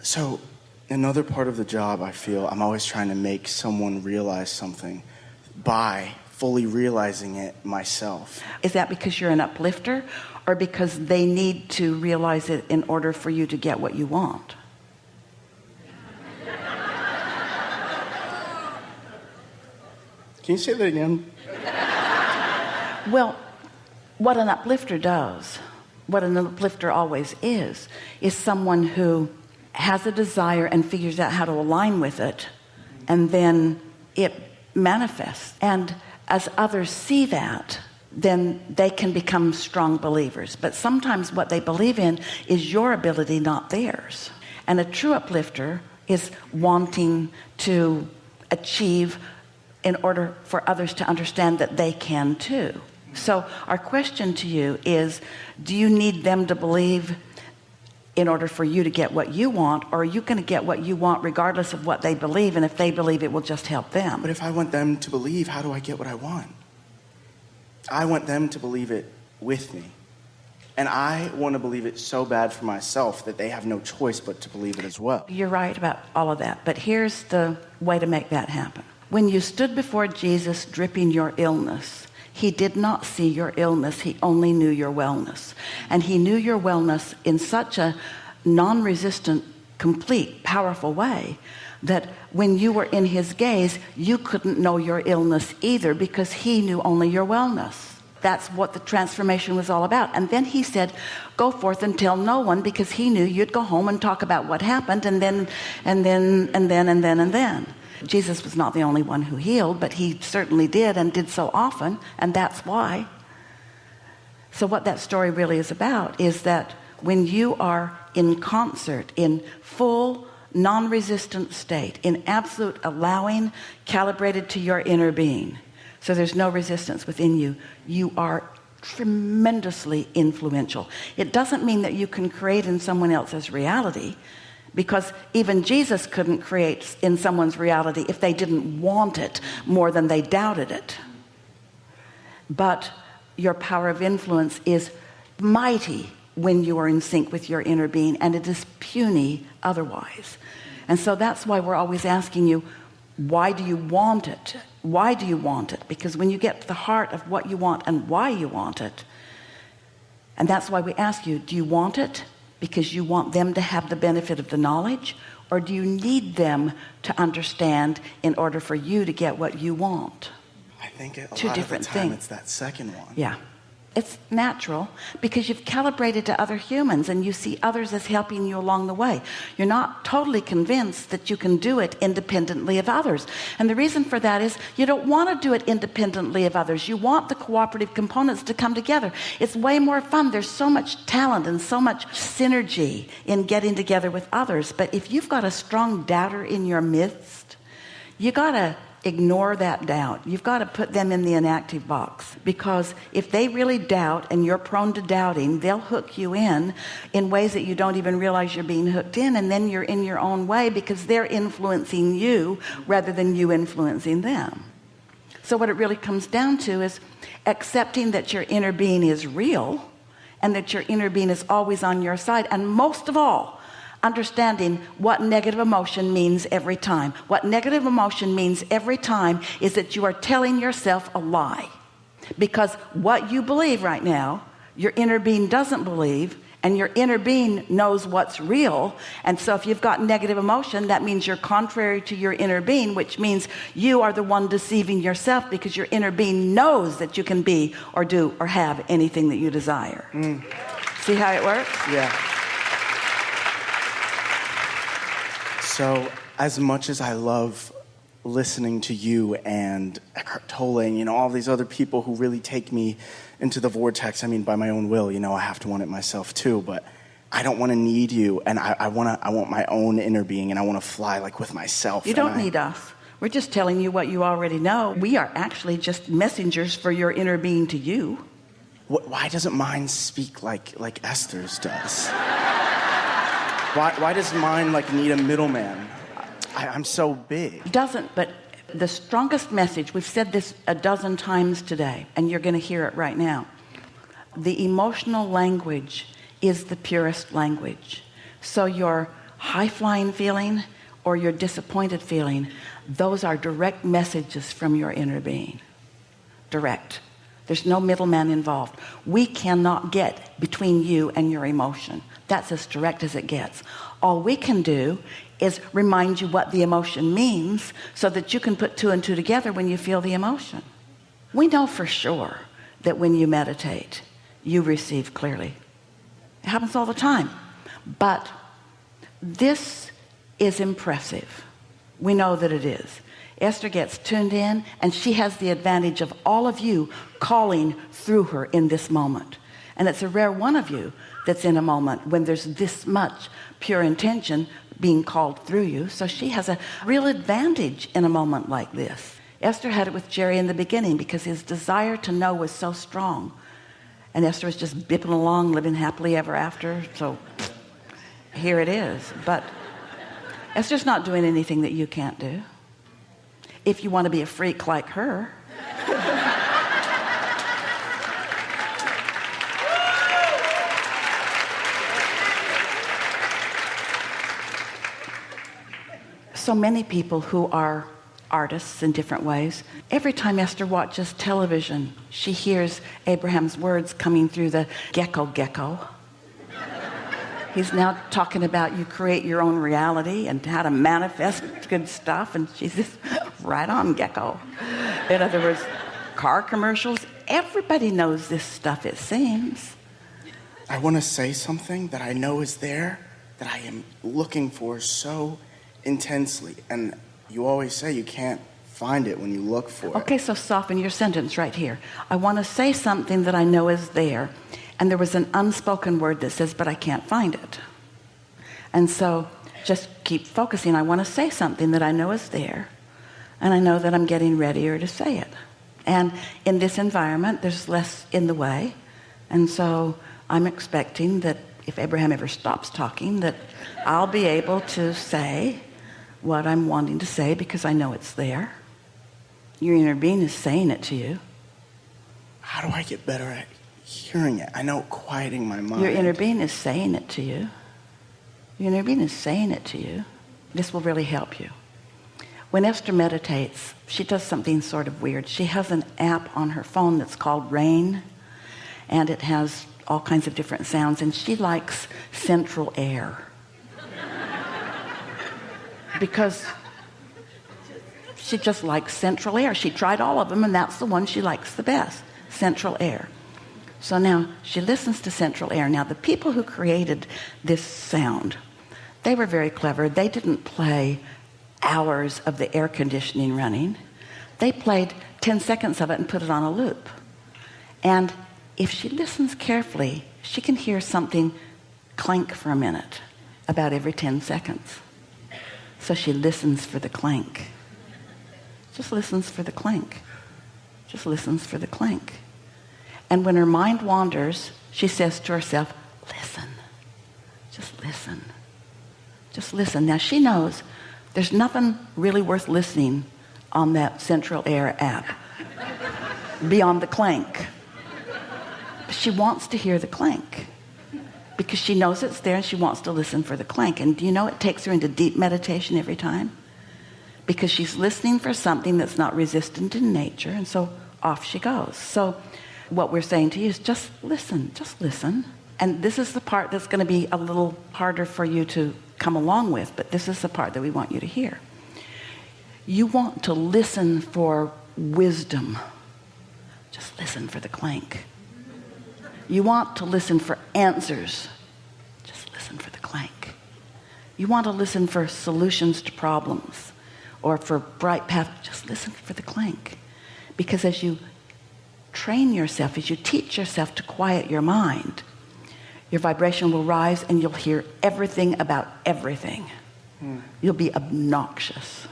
So another part of the job, I feel, I'm always trying to make someone realize something by fully realizing it myself. Is that because you're an uplifter, or because they need to realize it in order for you to get what you want? Can you say that again? Well, what an uplifter does, what an uplifter always is someone who has a desire and figures out how to align with it, and then it manifests. And as others see that, then they can become strong believers. But sometimes what they believe in is your ability, not theirs. And a true uplifter is wanting to achieve in order for others to understand that they can too. So our question to you is, do you need them to believe in order for you to get what you want, or are you going to get what you want regardless of what they believe, and if they believe it will just help them? But if I want them to believe, how do I get what I want? I want them to believe it with me. And I want to believe it so bad for myself that they have no choice but to believe it as well. You're right about all of that, but here's the way to make that happen. When you stood before Jesus dripping your illness, he did not see your illness, he only knew your wellness. And he knew your wellness in such a non-resistant, complete, powerful way that when you were in his gaze, you couldn't know your illness either, because he knew only your wellness. That's what the transformation was all about. And then he said, go forth and tell no one, because he knew you'd go home and talk about what happened, and then. Jesus was not the only one who healed, but he certainly did, and did so often, and that's why. So what that story really is about is that when you are in concert, in full non-resistant state, in absolute allowing, calibrated to your inner being, so there's no resistance within you, you are tremendously influential. It doesn't mean that you can create in someone else's reality, because even Jesus couldn't create in someone's reality if they didn't want it more than they doubted it. But your power of influence is mighty when you are in sync with your inner being, and it is puny otherwise. And so that's why we're always asking you, why do you want it? Why do you want it? Because when you get to the heart of what you want and why you want it, and that's why we ask you, do you want it because you want them to have the benefit of the knowledge, or do you need them to understand in order for you to get what you want? I think a Two lot of the different time things. it's that second one. Yeah. It's natural because you've calibrated to other humans and you see others as helping you along the way. You're not totally convinced that you can do it independently of others. And the reason for that is you don't want to do it independently of others. You want the cooperative components to come together. It's way more fun. There's so much talent and so much synergy in getting together with others. But if you've got a strong doubter in your midst, you got to ignore that doubt. You've got to put them in the inactive box, because if they really doubt and you're prone to doubting, they'll hook you in ways that you don't even realize you're being hooked in, and then you're in your own way because they're influencing you rather than you influencing them. So what it really comes down to is accepting that your inner being is real and that your inner being is always on your side, and most of all, understanding what negative emotion means every time. What negative emotion means every time is that you are telling yourself a lie, because what you believe right now, your inner being doesn't believe, and your inner being knows what's real. And so if you've got negative emotion, that means you're contrary to your inner being, which means you are the one deceiving yourself, because your inner being knows that you can be or do or have anything that you desire. See how it works? Yeah. So as much as I love listening to you and Eckhart Tolle and, all these other people who really take me into the vortex, by my own will, I have to want it myself too, but I don't want to need you, and I want my own inner being, and I want to fly like with myself. You don't need us. We're just telling you what you already know. We are actually just messengers for your inner being to you. Why doesn't mine speak like Esther's does? Why does mine need a middleman? I'm so big. It doesn't, but the strongest message, we've said this a dozen times today, and you're going to hear it right now. The emotional language is the purest language. So your high-flying feeling or your disappointed feeling, those are direct messages from your inner being. Direct. There's no middleman involved. We cannot get between you and your emotion. That's as direct as it gets. All we can do is remind you what the emotion means so that you can put two and two together when you feel the emotion. We know for sure that when you meditate, you receive clearly. It happens all the time. But this is impressive. We know that it is. Esther gets tuned in, and she has the advantage of all of you calling through her in this moment. And it's a rare one of you that's in a moment when there's this much pure intention being called through you. So she has a real advantage in a moment like this. Esther had it with Jerry in the beginning because his desire to know was so strong. And Esther was just bipping along, living happily ever after. So here it is. But Esther's not doing anything that you can't do. If you want to be a freak like her. So many people who are artists in different ways, every time Esther watches television, she hears Abraham's words coming through the gecko. He's now talking about you create your own reality and how to manifest good stuff, and she's just right on, gecko. In other words, car commercials, everybody knows this stuff, it seems. I want to say something that I know is there, that I am looking for so intensely, and you always say you can't find it when you look for it. Okay, so soften your sentence right here. I want to say something that I know is there, and there was an unspoken word that says, but I can't find it. And so just keep focusing. I want to say something that I know is there, and I know that I'm getting readier to say it. And in this environment, there's less in the way, and so I'm expecting that if Abraham ever stops talking, that I'll be able to say what I'm wanting to say because I know it's there. Your inner being is saying it to you. How do I get better at hearing it? I know quieting my mind. Your inner being is saying it to you. Your inner being is saying it to you. This will really help you. When Esther meditates, she does something sort of weird. She has an app on her phone that's called Rain, and it has all kinds of different sounds, and she likes central air. Because she just likes central air. She tried all of them, and that's the one she likes the best, central air. So now she listens to central air. Now, the people who created this sound, they were very clever. They didn't play hours of the air conditioning running. They played 10 seconds of it and put it on a loop. And if she listens carefully, she can hear something clank for a minute about every 10 seconds. So she listens for the clank. Just listens for the clank. Just listens for the clank. And when her mind wanders, she says to herself, listen. Just listen. Just listen. Now she knows there's nothing really worth listening on that Central Air app beyond the clank. But she wants to hear the clank because she knows it's there and she wants to listen for the clank. And do you know it takes her into deep meditation every time? Because she's listening for something that's not resistant in nature, and so off she goes. So what we're saying to you is just listen. And this is the part that's going to be a little harder for you to come along with, but this is the part that we want you to hear. You want to listen for wisdom. Just listen for the clank. You want to listen for answers. Just listen for the clank. You want to listen for solutions to problems or for bright paths. Just listen for the clank. Because as you train yourself, as you teach yourself to quiet your mind, your vibration will rise and you'll hear everything about everything. You'll be obnoxious.